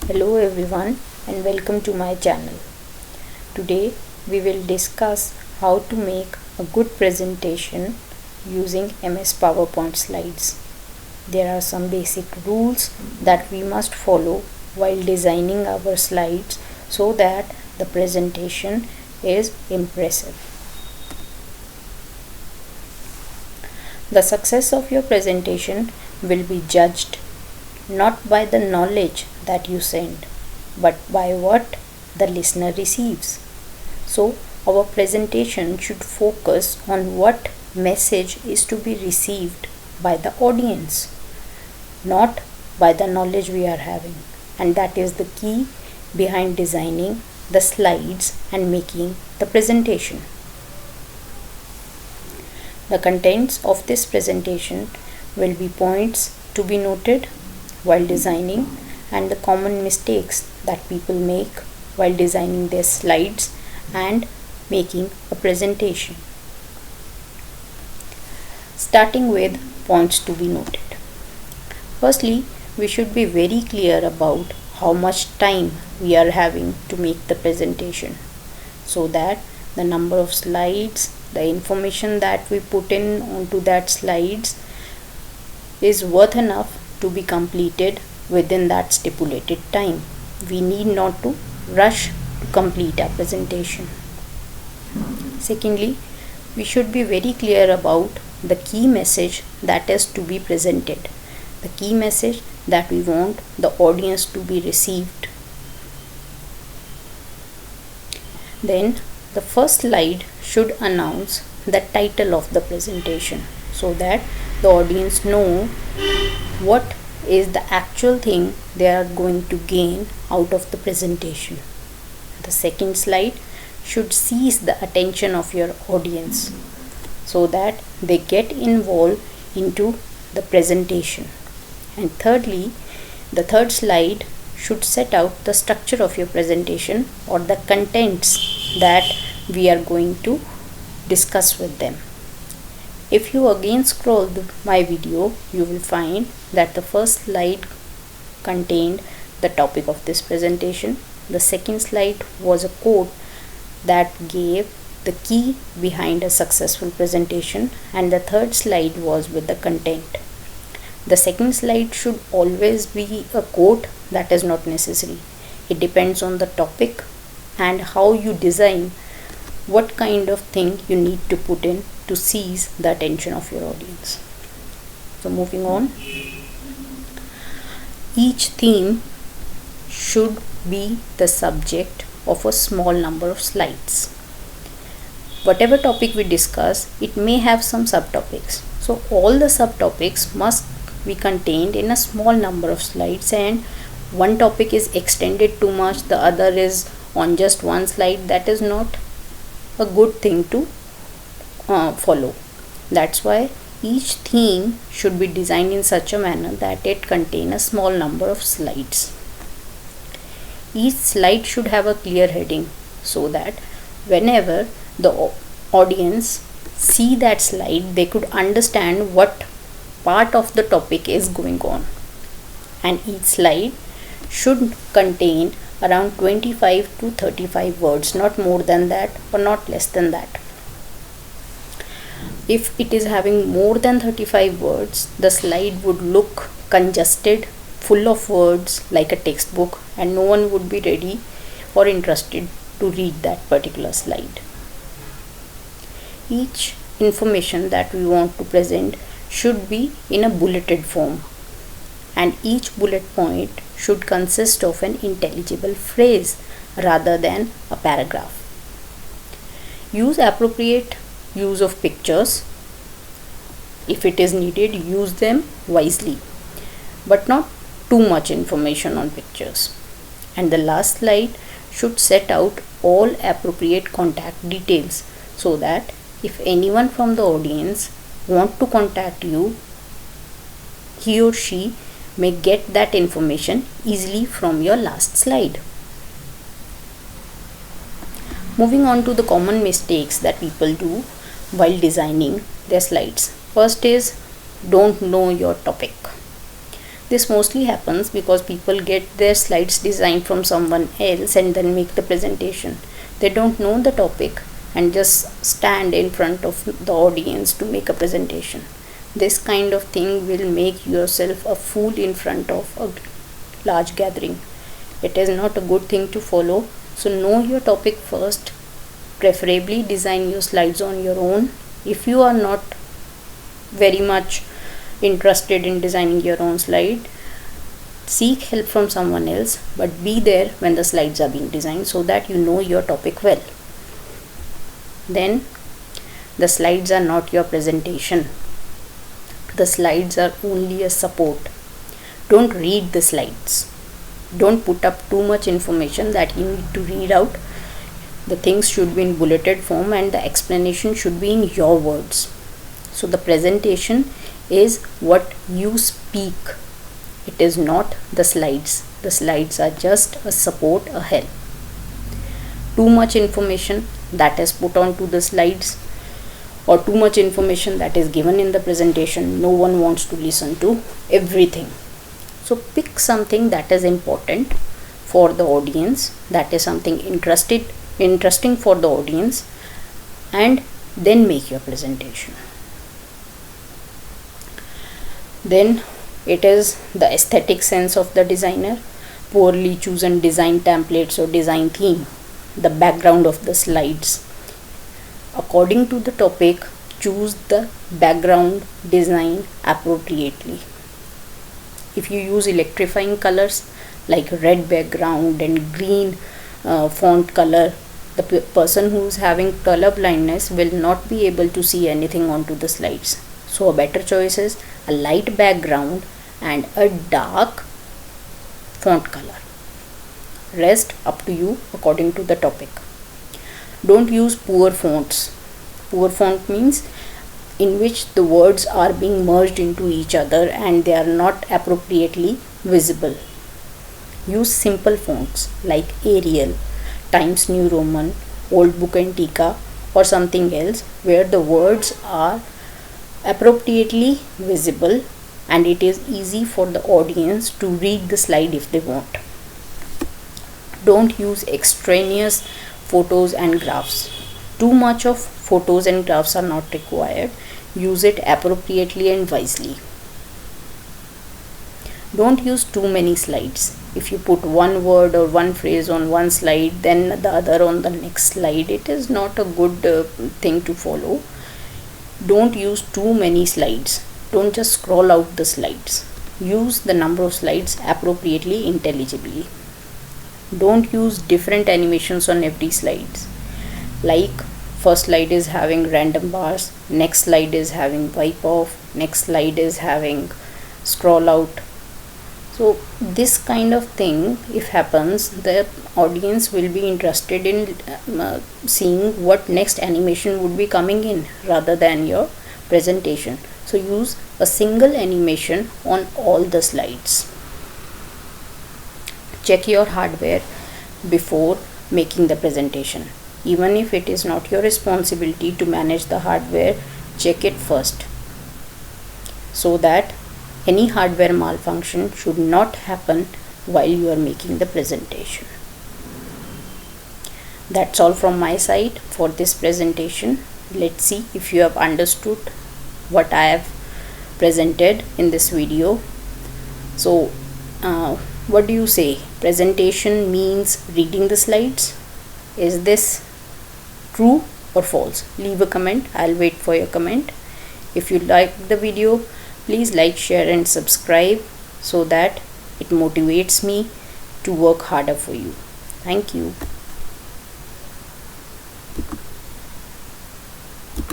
Hello everyone and welcome to my channel. Today we will discuss how to make a good presentation using MS PowerPoint slides. There are some basic rules that we must follow while designing our slides so that the presentation is impressive. The success of your presentation will be judged not by the knowledge that you send, but by what the listener receives. So, our presentation should focus on what message is to be received by the audience, not by the knowledge we are having. And that is the key behind designing the slides and making the presentation. The contents of this presentation will be points to be noted while designing and the common mistakes that people make while designing their slides and making a presentation. Starting with points to be noted. Firstly, we should be very clear about how much time we are having to make the presentation so that the number of slides, the information that we put in onto that slides is worth enough to be completed within that stipulated time. We need not to rush to complete our presentation. Secondly, we should be very clear about the key message that is to be presented, the key message that we want the audience to be received. Then the first slide should announce the title of the presentation so that the audience know what is the actual thing they are going to gain out of the presentation. The second slide should seize the attention of your audience so that they get involved into the presentation. And thirdly, the third slide should set out the structure of your presentation or the contents that we are going to discuss with them. If you again scroll my video, you will find that the first slide contained the topic of this presentation. The second slide was a quote that gave the key behind a successful presentation, and the third slide was with the content. The second slide should always be a quote. That is not necessary. It depends on the topic and how you design what kind of thing you need to put in to seize the attention of your audience. So moving on, each theme should be the subject of a small number of slides. Whatever topic we discuss, it may have some subtopics. So all the subtopics must be contained in a small number of slides, and one topic is extended too much, the other is on just one slide. That is not a good thing to follow. That's why each theme should be designed in such a manner that it contain a small number of slides. Each slide should have a clear heading so that whenever the audience see that slide, they could understand what part of the topic is going on. And each slide should contain around 25 to 35 words, not more than that or not less than that. If it is having more than 35 words, the slide would look congested, full of words like a textbook, and no one would be ready or interested to read that particular slide. Each information that we want to present should be in a bulleted form, and each bullet point should consist of an intelligible phrase rather than a paragraph. Use appropriate use of pictures. If it is needed, use them wisely, but not too much information on pictures. And the last slide should set out all appropriate contact details so that if anyone from the audience want to contact you, he or she may get that information easily from your last slide. Moving on to the common mistakes that people do while designing their slides. First is don't know your topic. This mostly happens because people get their slides designed from someone else and then make the presentation. They don't know the topic and just stand in front of the audience to make a presentation. This kind of thing will make yourself a fool in front of a large gathering. It is not a good thing to follow. So know your topic first. Preferably design your slides on your own. If you are not very much interested in designing your own slide, seek help from someone else, but be there when the slides are being designed so that you know your topic well. Then the slides are not your presentation. The slides are only a support. Don't read the slides. Don't put up too much information that you need to read out. The things should be in bulleted form and the explanation should be in your words. So the presentation is what you speak. It is not the slides. The slides are just a support, a help. Too much information that is put onto the slides or too much information that is given in the presentation, no one wants to listen to everything. So pick something that is important for the audience, that is something interesting for the audience, and then make your presentation. Then it is the aesthetic sense of the designer. Poorly chosen design templates or design theme, the background of the slides. According to the topic, choose the background design appropriately. If you use electrifying colors like red background and green font color, the person who is having color blindness will not be able to see anything onto the slides. So a better choice is a light background and a dark font color. Rest up to you according to the topic. Don't use poor fonts. Poor font means in which the words are being merged into each other and they are not appropriately visible. Use simple fonts like Arial, Times New Roman, Old Book Antica or something else where the words are appropriately visible and it is easy for the audience to read the slide if they want. Don't use extraneous photos and graphs. Too much of photos and graphs are not required. Use it appropriately and wisely. Don't use too many slides. If you put one word or one phrase on one slide, then the other on the next slide, it is not a good thing to follow. Don't use too many slides. Don't just scroll out the slides. Use the number of slides appropriately, intelligibly. Don't use different animations on every slide. Like first slide is having random bars, next slide is having wipe off, next slide is having scroll out. So this kind of thing, if happens, the audience will be interested in seeing what next animation would be coming in rather than your presentation. So use a single animation on all the slides. Check your hardware before making the presentation. Even if it is not your responsibility to manage the hardware, check it first so that any hardware malfunction should not happen while you are making the presentation. That's all from my side for this presentation. Let's see if you have understood what I have presented in this video. So what do you say? Presentation means reading the slides. Is this true or false? Leave a comment. I'll wait for your comment. If you like the video, please like, share and subscribe so that it motivates me to work harder for you. Thank you.